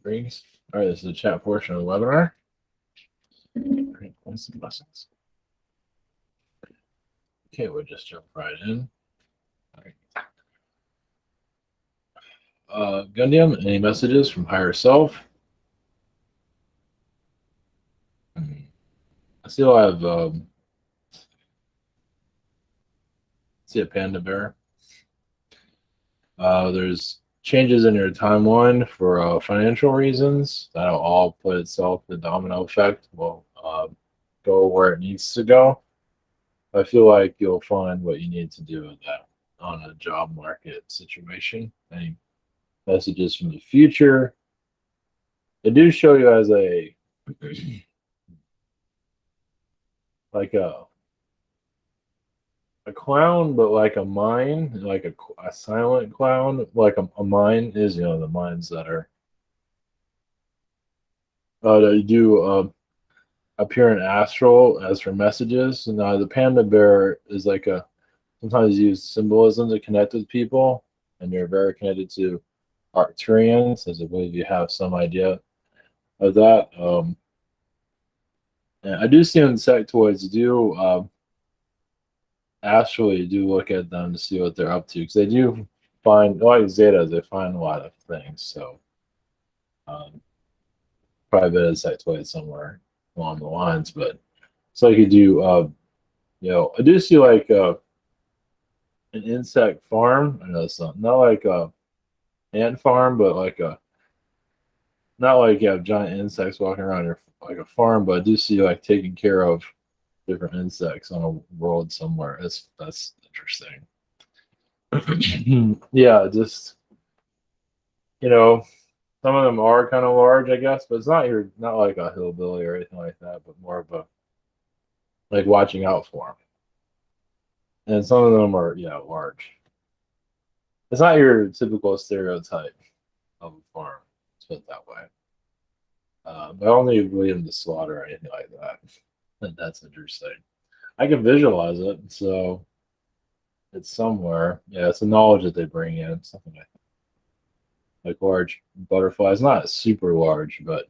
Brings. All right, this is the chat portion of the webinar. All right, some blessings. Okay, we'll just jump right in. All right. Gundium, any messages from higher self? I see a lot of see a panda bear. There's changes in your timeline for financial reasons. That'll all put itself the domino effect will go where it needs to go. I feel like you'll find what you need to do with that on a job market situation. Any messages from the future? They do show you as a like a clown, but like a mine, like a silent clown, like a mine is, the mines that are that do appear in astral as for messages. And the panda bear is like a sometimes use symbolism to connect with people, and you're very connected to Arcturians, as I believe you have some idea of that. And I do see insectoids do actually do look at them to see what they're up to, because they do find, like Zetas, they find a lot of things. So probably a bit of insectoid somewhere along the lines, but it's like you do, I do see like an insect farm. I know it's not like a ant farm, but like a not like you have giant insects walking around your like a farm, but I do see like taking care of different insects on a world somewhere. That's interesting. Yeah, just some of them are kind of large, I guess, but it's not like a hillbilly or anything like that, but more of a like watching out for them. And some of them are large. It's not your typical stereotype of a farm. Let's put it that way. But I don't need to lead them to slaughter or anything like that. That's interesting. I can visualize it, so it's somewhere. Yeah, it's the knowledge that they bring in, something like large butterflies. Not super large, but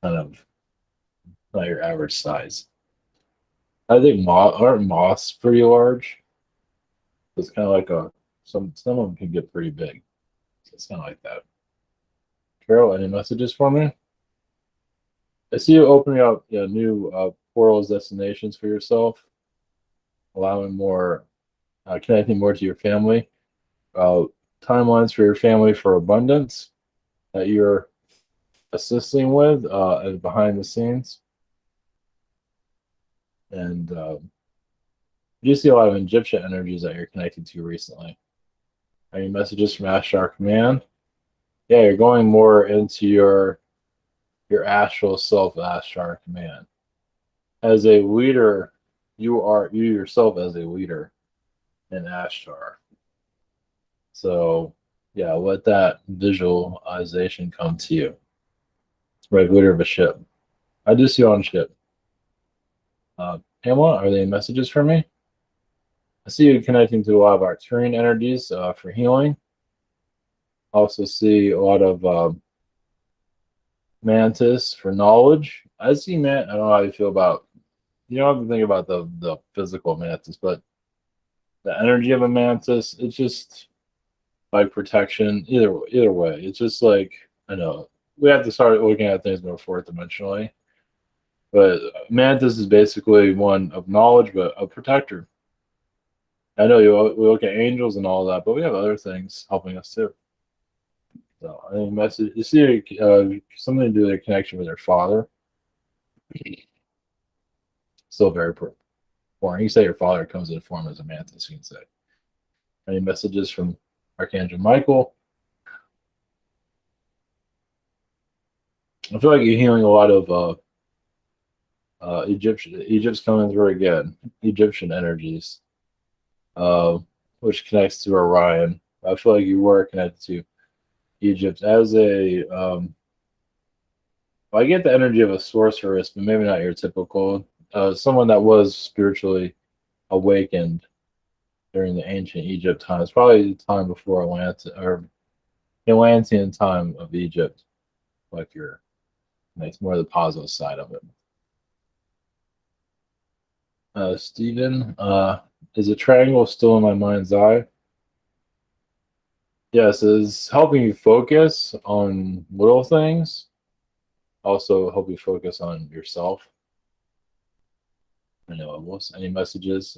kind of not your average size. I think aren't moths pretty large? It's kind of like some of them can get pretty big. So it's kind of like that. Carol, any messages for me? I see you opening up new portals, destinations for yourself, allowing more, connecting more to your family, timelines for your family for abundance that you're assisting with as behind the scenes. And you see a lot of Egyptian energies that you're connected to recently. Any messages from Ashtar Command? Yeah, you're going more into your astral self, Ashtar Command. As a leader, you yourself as a leader in Ashtar. So yeah, let that visualization come to you. Right, leader of a ship. I do see you on a ship. Pamela, are there any messages for me? I see you connecting to a lot of Arcturian energies for healing. I also see a lot of mantis for knowledge. I see I don't know how you feel about, you don't have to think about the physical mantis, but the energy of a mantis, it's just like protection. Either way, it's just like, I know we have to start looking at things more fourth dimensionally. But mantis is basically one of knowledge, but a protector. I know we look at angels and all that, but we have other things helping us too. So I think message you see something to do with their connection with their father. Still very boring. You say your father comes in the form as a mantis, you can say. Any messages from Archangel Michael? I feel like you're healing a lot of Egypt's coming through again. Egyptian energies, which connects to Orion. I feel like you were connected to Egypt as a. I get the energy of a sorceress, but maybe not your typical. Someone that was spiritually awakened during the ancient Egypt times, probably the time before Atlantean time of Egypt. like it's more the positive side of it. Steven, is a triangle still in my mind's eye? Yes, it's helping you focus on little things. Also help you focus on yourself. I know almost any messages.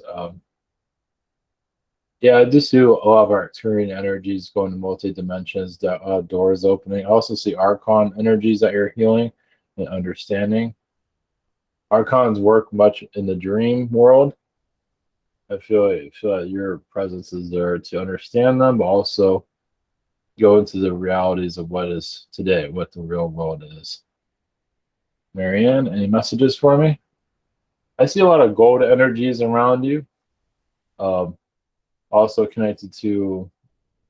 Yeah, I just see a lot of Arcturian energies going to multi dimensions, doors opening. I also see Archon energies that you're healing and understanding. Archons work much in the dream world. I feel like your presence is there to understand them, but also go into the realities of what is today, what the real world is. Marianne, any messages for me? I see a lot of gold energies around you. Also connected to,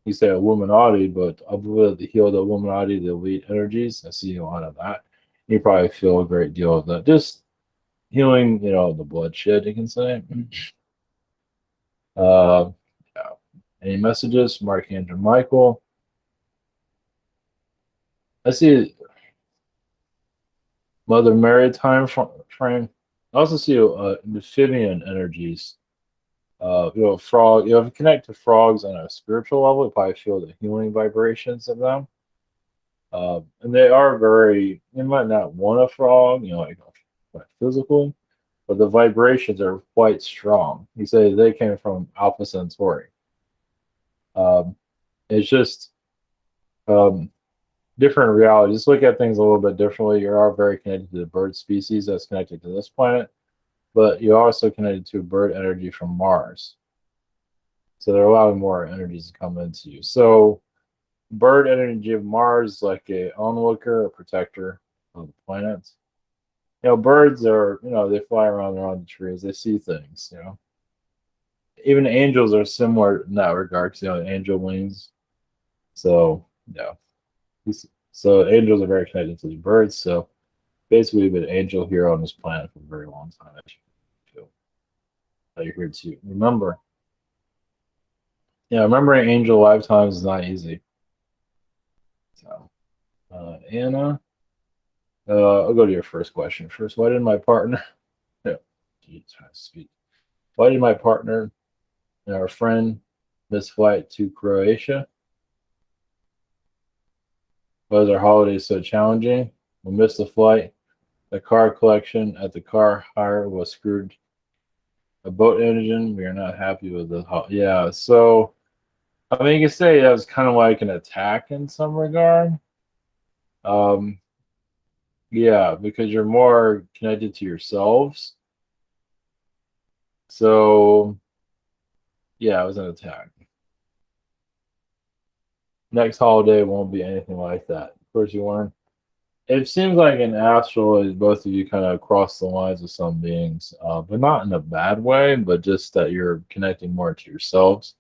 you say Illuminati, but I believe the heal the Illuminati, the elite energies. I see a lot of that. You probably feel a great deal of that. Just healing, the bloodshed, you can say. Yeah. Any messages from Archangel Michael? I see Mother Mary time frame. I also see amphibian energies. Frog. If you connect to frogs on a spiritual level, you probably feel the healing vibrations of them. And they are very. You might not want a frog, like physical, but the vibrations are quite strong. You say they came from Alpha Centauri. It's just different reality. Just look at things a little bit differently. You are very connected to the bird species that's connected to this planet, but you're also connected to bird energy from Mars. So there are a lot of more energies to come into you. So bird energy of Mars is like a onlooker, a protector of the planet. Birds are, they fly around on the trees. They see things, Even angels are similar in that regard, because, angel wings. So, yeah. So angels are very connected to the birds. So basically, we've been angel here on this planet for a very long time. I feel that you're here to remember. Yeah, remembering angel lifetimes is not easy. So, Anna, I'll go to your first question first. Why did my partner? Yeah, trying to speak. Why did my partner and our friend miss flight to Croatia? Why was our holiday so challenging? We missed the flight. The car collection at the car hire was screwed. A boat engine. We are not happy with the. Yeah, so I mean, you can say that was kind of like an attack in some regard. Um, yeah, because you're more connected to yourselves. So, yeah, it was an attack. Next holiday won't be anything like that. Of course, you learn. It seems like in astral, both of you kind of cross the lines with some beings, but not in a bad way, but just that you're connecting more to yourselves.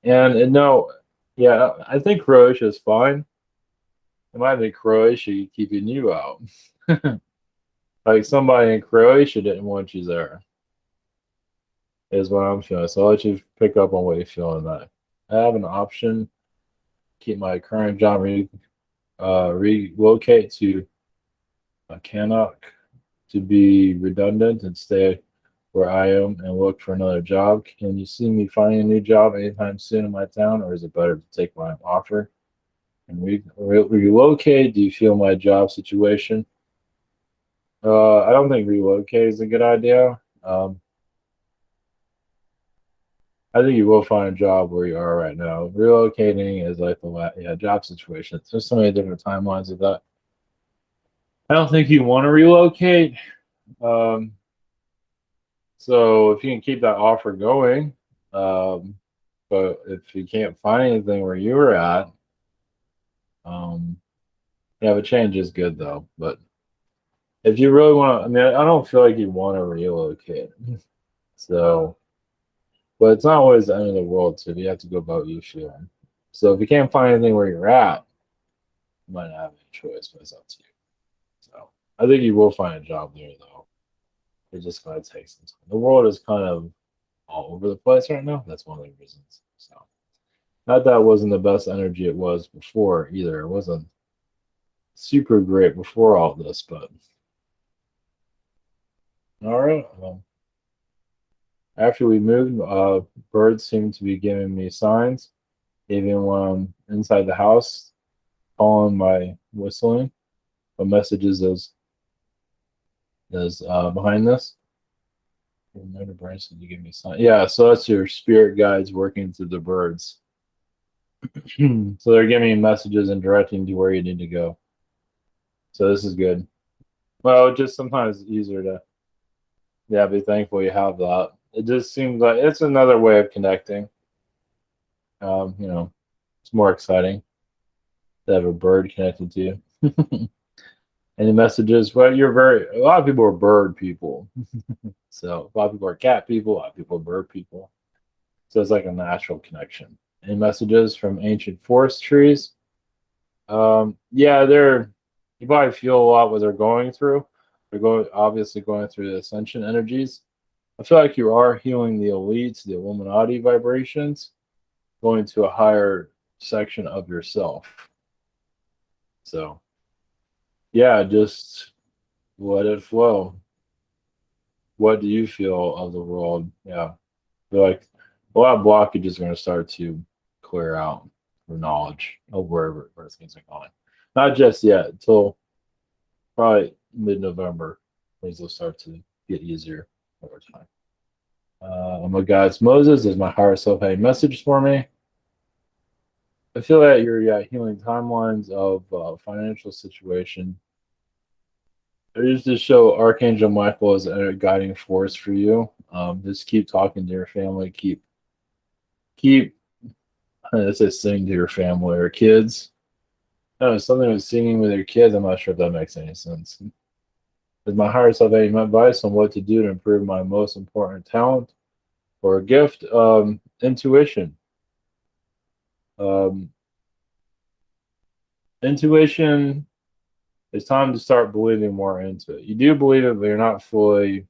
And no, yeah, I think Croatia is fine. It might be Croatia keeping you out. Like somebody in Croatia didn't want you there, is what I'm feeling. So I'll let you pick up on what you're feeling that. I have an option, keep my current job, relocate to Cannock to be redundant and stay where I am and look for another job. Can you see me finding a new job anytime soon in my town, or is it better to take my offer and relocate? Do you feel my job situation? I don't think relocate is a good idea. I think you will find a job where you are right now. Relocating is like the job situation. There's so many different timelines of that. I don't think you want to relocate. Um, so if you can keep that offer going, but if you can't find anything where you were at, yeah, the change is good though. But if you really want to, I mean, I don't feel like you want to relocate. So, but it's not always the end of the world. So you have to go about you feeling. So if you can't find anything where you're at, you might not have any choice, but it's up to you. So I think you will find a job there though. It's just gonna take some time. The world is kind of all over the place right now. That's one of the reasons. So not that it wasn't the best energy it was before either. It wasn't. super great before all this, but all right. Well, after we moved, birds seem to be giving me signs, even when I'm inside the house, calling my whistling. What messages is behind this? Remember, birds seem to give me signs. Yeah, so that's your spirit guides working through the birds. So they're giving you messages and directing you to where you need to go. So this is good. Well, just sometimes it's easier to, yeah, be thankful you have that. It just seems like it's another way of connecting. You know, it's more exciting to have a bird connected to you. Any messages? Well, a lot of people are bird people. So a lot of people are cat people, a lot of people are bird people. So it's like a natural connection. Any messages from ancient forest trees? Yeah, you probably feel a lot what they're going through. Obviously going through the ascension energies. I feel like you are healing the elites, the Illuminati vibrations, going to a higher section of yourself. So, yeah, just let it flow. What do you feel of the world? Yeah, I feel like a lot of blockages are going to start to clear out for knowledge of where things are going. Not just yet, until probably mid-November, things will start to get easier over time. Oh my God, it's Moses. Is my higher self having message for me? I feel that you're healing timelines of financial situation. I used to show Archangel Michael as a guiding force for you. Just keep talking to your family. Keep. I say sing to your family or kids. No, something with singing with your kids. I'm not sure if that makes any sense. Is my higher self having advice on what to do to improve my most important talent or gift? Intuition. Um, Intuition. It's time to start believing more into it. You do believe it, but you're not fully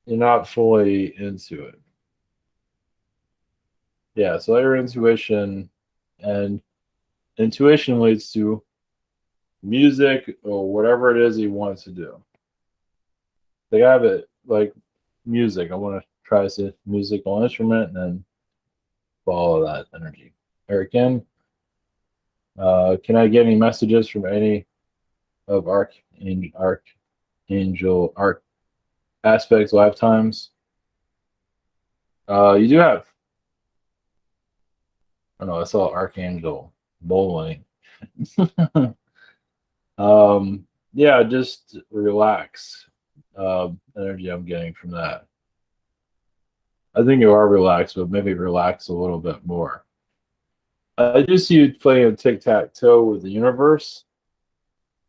into it. Yeah, so your intuition, and intuition leads to music or whatever it is you want to do. They have it like music. I want to try this musical instrument and then follow that energy. Eric, can I get any messages from any of Archangel Arc aspects lifetimes? You do have. I know I saw Archangel bowling. Yeah, just relax. Energy I'm getting from that. I think you are relaxed, but maybe relax a little bit more. I do see you playing a tic-tac-toe with the universe.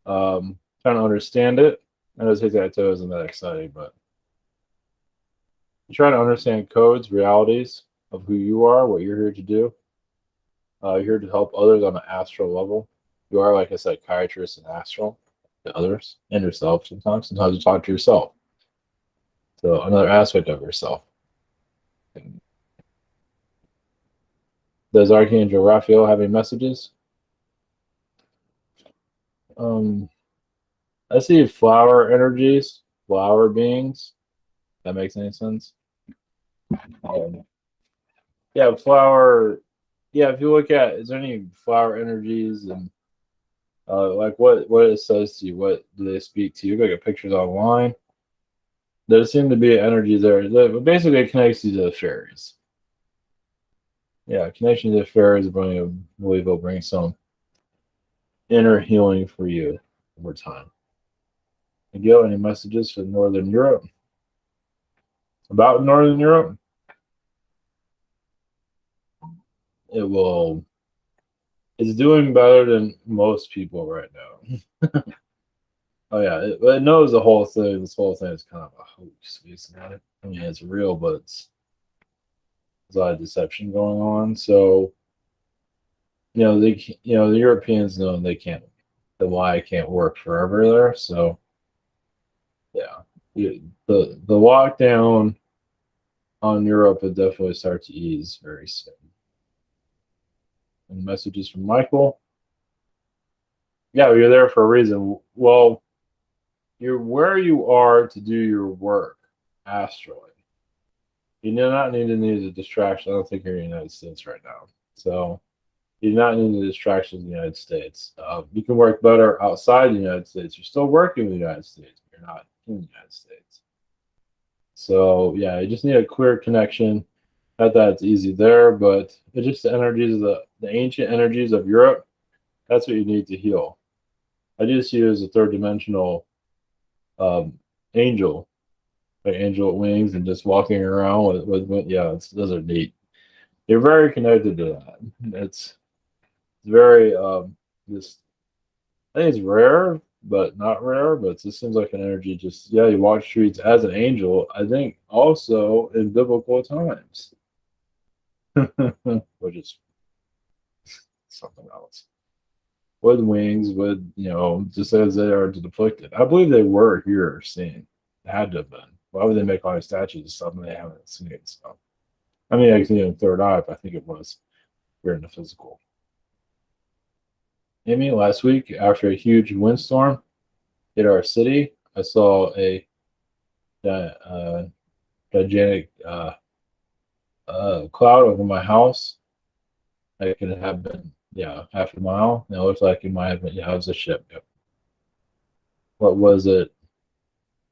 Trying to understand it. I know tic-tac-toe isn't that exciting, but you're trying to understand codes, realities of who you are, what you're here to do. You're here to help others on an astral level. You are like a psychiatrist and astral to others and yourself sometimes. Sometimes you talk to yourself. So another aspect of yourself. Does Archangel Raphael have any messages? Um, I see flower energies, flower beings. If that makes any sense. Yeah, flower. Yeah, if you look at, is there any flower energies and like what it says to you? What do they speak to you? Look at pictures online. There seem to be energy there. Basically, it connects you to the fairies. Yeah, connection to the fairies, I believe will bring some inner healing for you over time. Miguel, any messages for Northern Europe? About Northern Europe? It will. It's doing better than most people right now. Oh yeah, it knows the whole thing. This whole thing is kind of a hoax, basically. I mean, it's real, but there's a lot of deception going on. So the Europeans know they can't, the lie can't work forever there. So yeah, the lockdown on Europe will definitely start to ease very soon. And messages from Michael. Yeah, you're there for a reason. Well, you're where you are to do your work astrally. You do not need a distraction. I don't think you're in the United States right now. So you do not need the distractions in the United States. You can work better outside the United States. You're still working in the United States, but you're not in the United States. So yeah, you just need a clear connection. Not that it's easy there, but it's just the energies of the ancient energies of Europe. That's what you need to heal. I just use a third dimensional um, angel, like angel with wings, and just walking around with yeah, those are neat. You're very connected to that. It's very just I think it's rare, but not rare. But it just seems like an energy. Just yeah, you walk streets as an angel. I think also in biblical times, which is something else. With wings, with just as they are depicted. I believe they were here seen. They had to have been. Why would they make all these statues of something they haven't seen? So I mean, I can see it in third eye, but I think it was here in the physical. Amy, last week after a huge windstorm hit our city, I saw a uh, gigantic cloud over my house. It could have been, yeah, half a mile. And it looks like it might have been, yeah, it was a ship. Yep. What was it?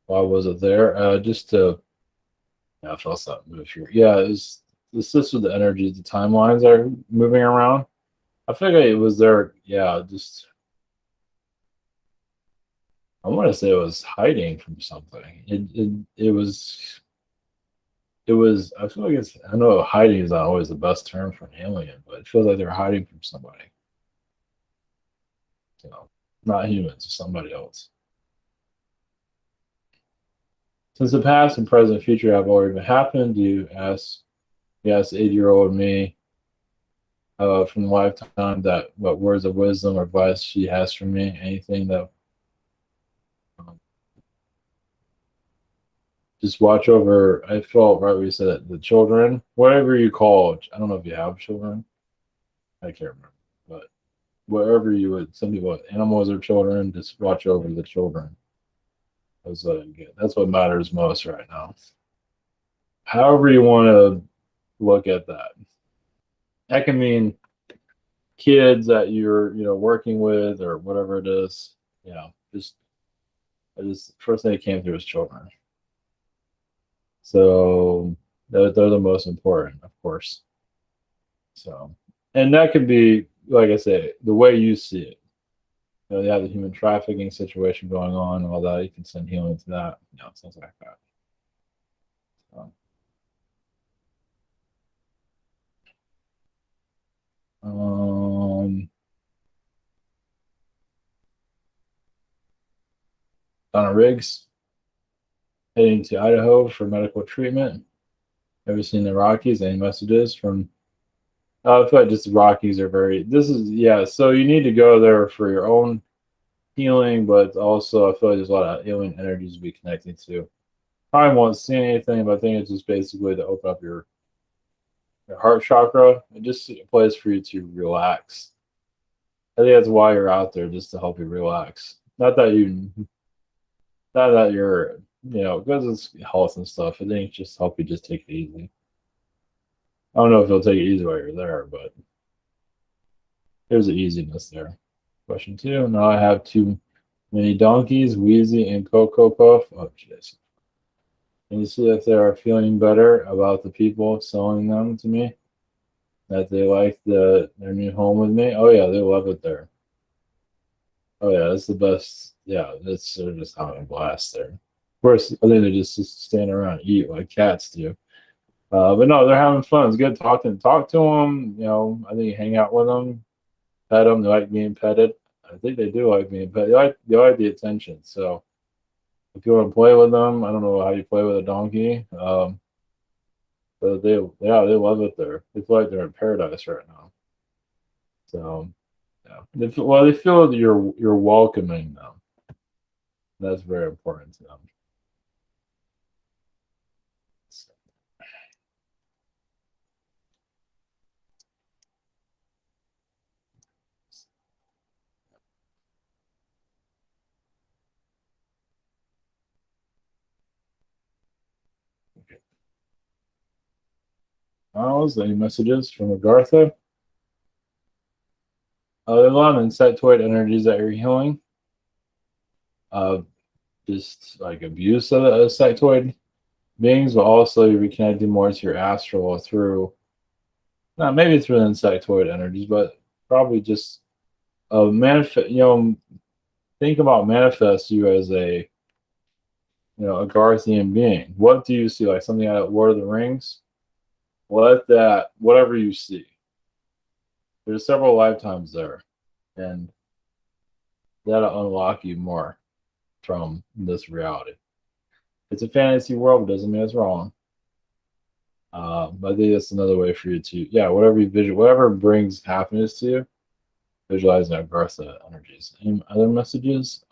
Why was it there? Just to, yeah, I felt something move here. Yeah, it's just with the energies, the timelines are moving around. I figured it was there, yeah, just, I want to say it was hiding from something. It was, I feel like I know hiding is not always the best term for an alien, but it feels like they're hiding from somebody. So, not humans, somebody else. Since the past and present and future have already happened, you ask 8-year-old me from the lifetime that what words of wisdom or advice she has for me, anything that um, just watch over. I felt right where you said it, the children, whatever you call, I don't know if you have children, I can't remember, but wherever you would, some people, animals or children, just watch over the children. That's what I get. That's what matters most right now. However you want to look at that. That can mean kids that you're working with or whatever it is. Just I just first thing that came through is children. So they're the most important, of course. So and that could be like I say, the way you see it. You have the human trafficking situation going on, all that. You can send healing to that. Things like that. So, um, Donna Riggs heading to Idaho for medical treatment. Ever seen the Rockies? Any messages from? I feel like just the Rockies are very. This is yeah. So you need to go there for your own healing, but also I feel like there's a lot of alien energies to be connecting to. Probably won't see anything, but I think it's just basically to open up your heart chakra and just a place for you to relax. I think that's why you're out there, just to help you relax. Not that you're, because it's health and stuff. I think it's just help you just take it easy. I don't know if it'll take it easy while you're there, but there's an easiness there. Question two. Now I have too many donkeys, Wheezy and Cocoa Puff. Oh, jeez. Can you see if they are feeling better about the people selling them to me? That they like their new home with me? Oh yeah, they love it there. Oh yeah, it's the best. Yeah, they're just having a blast there. Of course, I think they just stand around and eat like cats do. But no, they're having fun. It's good talk to them. I think you hang out with them, pet them. They like being petted. I think they do like being petted. They like the attention. So if you want to play with them, I don't know how you play with a donkey, but they love it there. They feel like they're in paradise right now. So yeah, they feel that you're welcoming them. That's very important to them. Any messages from Agartha? There's a lot of insectoid energies that you're healing. Just like abuse of the insectoid beings, but also you're reconnecting more to your astral through, not maybe through the insectoid energies, but probably just manifest. Think about manifest you as a a Garthian being. What do you see? Like something out of Lord of the Rings? Whatever you see. There's several lifetimes there, and that'll unlock you more from this reality. It's a fantasy world, but doesn't mean it's wrong. But I think that's another way for you to, whatever you visual, whatever brings happiness to you, visualizing our Gartha energies. Any other messages?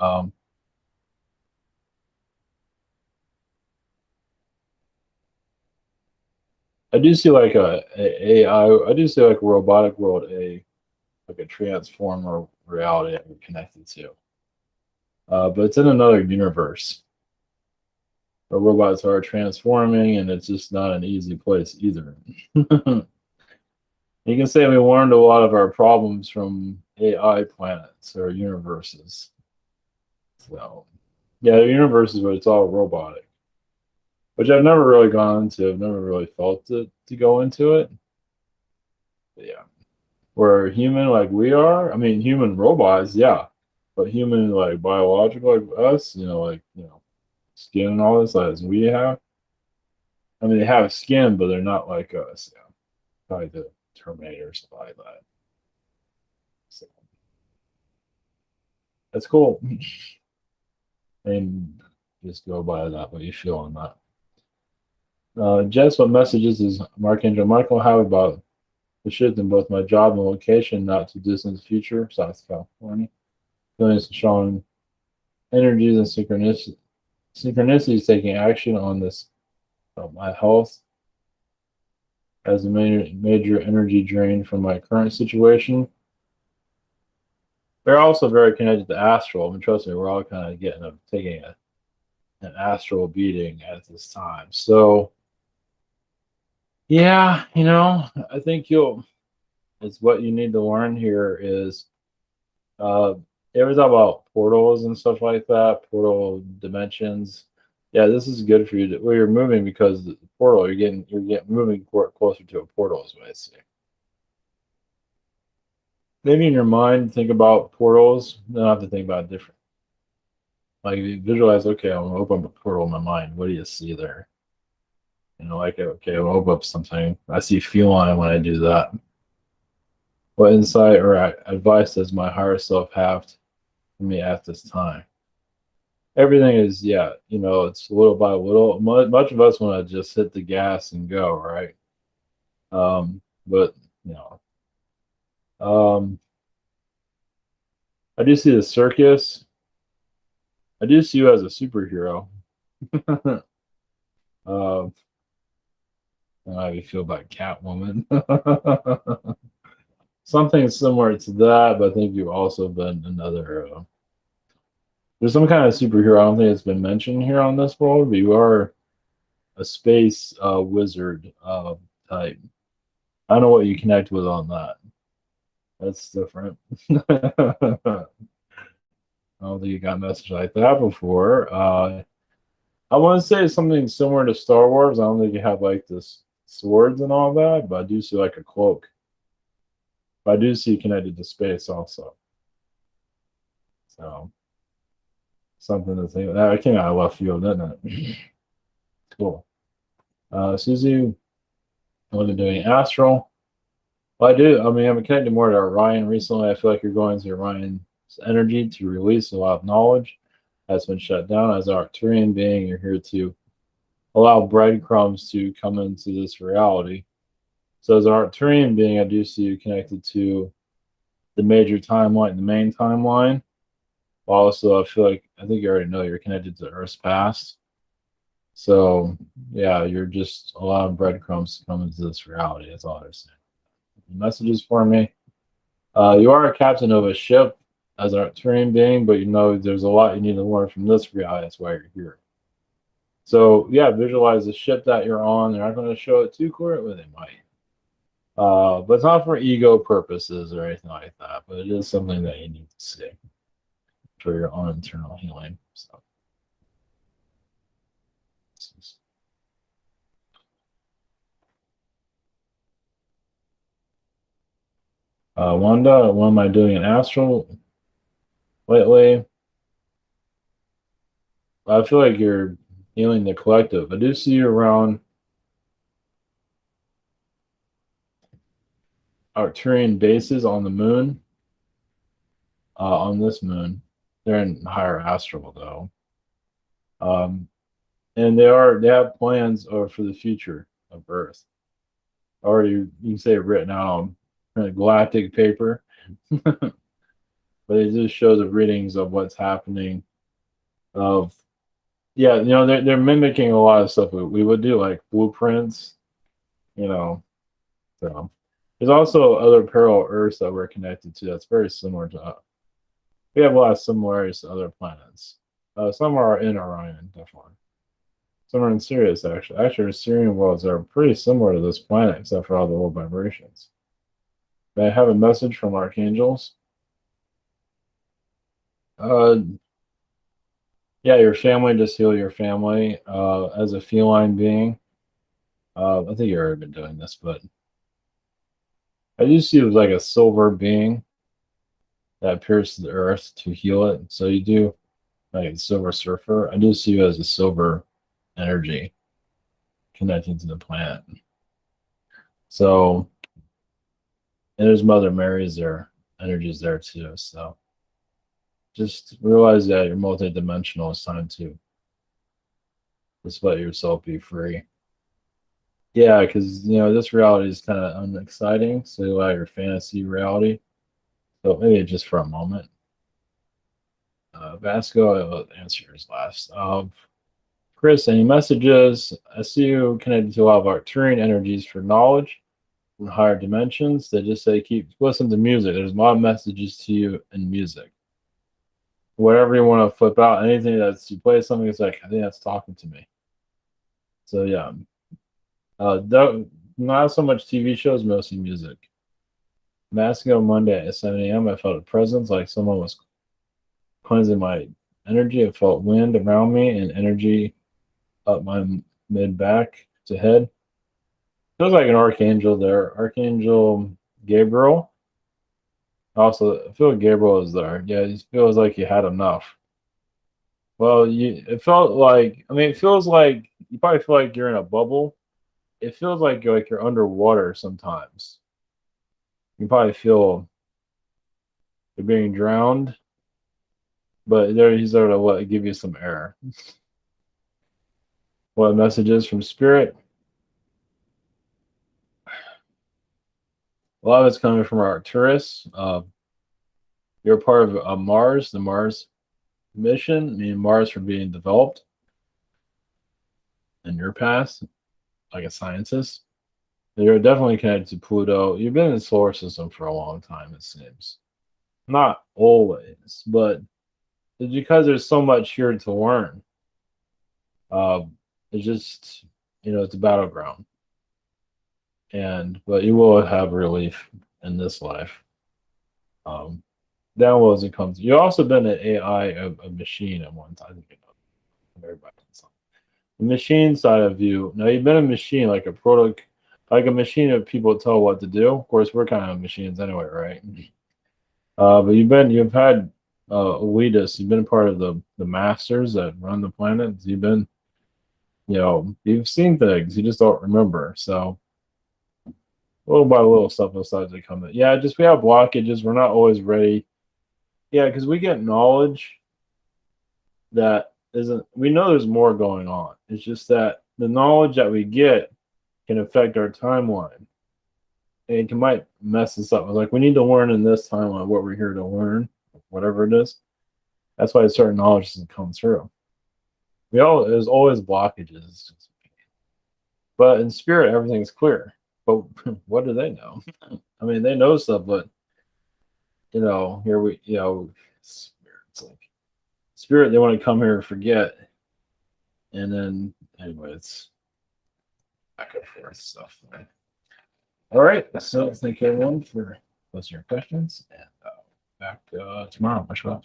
I do see like I do see like a robotic world, like a transformer reality that we're connected to. But it's in another universe where robots are transforming, and it's just not an easy place either. You can say we learned a lot of our problems from AI planets or universes. So, yeah, the universe is where it's all robotic, which I've never really gone into. I've never really felt it to go into it. But yeah, where human like we are, I mean, human robots, yeah, but human like biological like us, skin and all this as we have. I mean, they have skin, but they're not like us. Yeah, probably the Terminator, something like that. So that's cool. And just go by that, what you feel on that. Jess, what messages does Archangel Michael have about the shift in both my job and location, not too distant future, South California? Feelings showing energies and synchronicities taking action on this, my health as a major energy drain from my current situation. They're also very connected to astral. I mean, trust me, we're all kind of taking an astral beating at this time. So, yeah, I think it's what you need to learn here is, you ever talk about portals and stuff like that, portal dimensions. Yeah, this is good for you. You're moving because the portal, you're getting moving closer to a portal is what I see. Maybe in your mind, think about portals. You don't have to think about different. Like if you visualize, okay, I'm gonna open up a portal in my mind. What do you see there? Like okay, I'll open up something. I see feline when I do that. What insight or advice does my higher self have for me at this time? Everything is, it's little by little. Much of us want to just hit the gas and go, right? But I do see the circus. I do see you as a superhero. How do you feel about Catwoman? Something similar to that, but I think you've also been another. There's some kind of superhero. I don't think it's been mentioned here on this world, but you are a space wizard type. I don't know what you connect with on that. That's different. I don't think you got a message like that before. I want to say something similar to Star Wars. I don't think you have like this swords and all that, but I do see like a cloak. But I do see connected to space also. So something to think. That came out of left field, didn't it? Cool. Susie, what are you doing? Astral. Well, I do. I mean, I'm connected more to Orion recently. I feel like you're going to Orion's energy to release a lot of knowledge that's been shut down. As an Arcturian being, you're here to allow breadcrumbs to come into this reality. So as an Arcturian being, I do see you connected to the major timeline, the main timeline. Also, I think you already know you're connected to Earth's past. So yeah, you're just allowing breadcrumbs to come into this reality. That's all I'm saying. Messages for me. You are a captain of a ship as an Arcturian being, but there's a lot you need to learn from this reality. That's why you're here. So yeah, visualize the ship that you're on. They're not going to show it too clearly. They might. But it's not for ego purposes or anything like that. But it is something that you need to see for your own internal healing. So, Wanda, what am I doing in astral lately? I feel like you're healing the collective. I do see you around Arcturian bases on the moon. On this moon, they're in higher astral though, and they have plans for the future of Earth. Already, you can say written out on galactic paper, but it just shows the readings of what's happening. Of yeah, they're mimicking a lot of stuff we would do, like blueprints, you know. So there's also other parallel Earths that we're connected to that's very similar to us. We have a lot of similarities to other planets. Some are in Orion, definitely. Some are in Sirius, actually. Actually, the Sirian worlds are pretty similar to this planet, except for all the low vibrations. May I have a message from archangels? Uh, yeah, your family, just heal your family. As a feline being, I think you've already been doing this, but I do see it as like a silver being that appears to the earth to heal it. So you do like a silver surfer. I do see you as a silver energy connecting to the planet. So, and there's Mother Mary's there, energies there too. So just realize that you're multidimensional. It's time to just let yourself be free. Yeah, because this reality is kind of unexciting. So you allow your fantasy reality. So maybe just for a moment. Vasco, I will answer yours last. Chris, any messages? I see you connected to a lot of Arcturian energies for knowledge from higher dimensions. They just say keep listen to music. There's a lot of messages to you in music. Whatever you want to flip out, anything that's you play something, it's like I think that's talking to me. So yeah, not so much TV shows, mostly music. Masking on Monday at 7 a.m. I felt a presence, like someone was cleansing my energy. I felt wind around me and energy up my mid back to head. Feels like an archangel there, Archangel Gabriel. Also, I feel like Gabriel is there. Yeah, it feels like you had enough. Well, it felt like, I mean, it feels like you probably feel like you're in a bubble. It feels like you're underwater sometimes. You probably feel you're being drowned, but he's there to give you some air. What messages from spirit? A lot of it's coming from Arcturus. You're part of Mars, the Mars mission, I mean Mars for being developed in your past, like a scientist. You're definitely connected to Pluto. You've been in the solar system for a long time, it seems. Not always, but it's because there's so much here to learn. Uh, it's just, it's a battleground. But you will have relief in this life. That was it comes. You've also been an AI, a machine at one time. Everybody. The machine side of you. Now you've been a machine, like like a machine of people tell what to do. Of course, we're kind of machines anyway, right? But you've had elitists. You've been part of the masters that run the planet. You've been, you've seen things. You just don't remember. So little by little stuff starts to come in. Yeah, just we have blockages. We're not always ready. Yeah, because we get knowledge that isn't. We know there's more going on. It's just that the knowledge that we get can affect our timeline. And it might mess us up. Like we need to learn in this timeline what we're here to learn, whatever it is. That's why certain knowledge doesn't come through. There's always blockages. But in spirit, everything's clear. But what do they know? I mean, they know stuff, but here it's like spirit. They want to come here and forget, and then anyway, it's back and forth stuff. All right. So thank you everyone for posting your questions, and back tomorrow. Much love.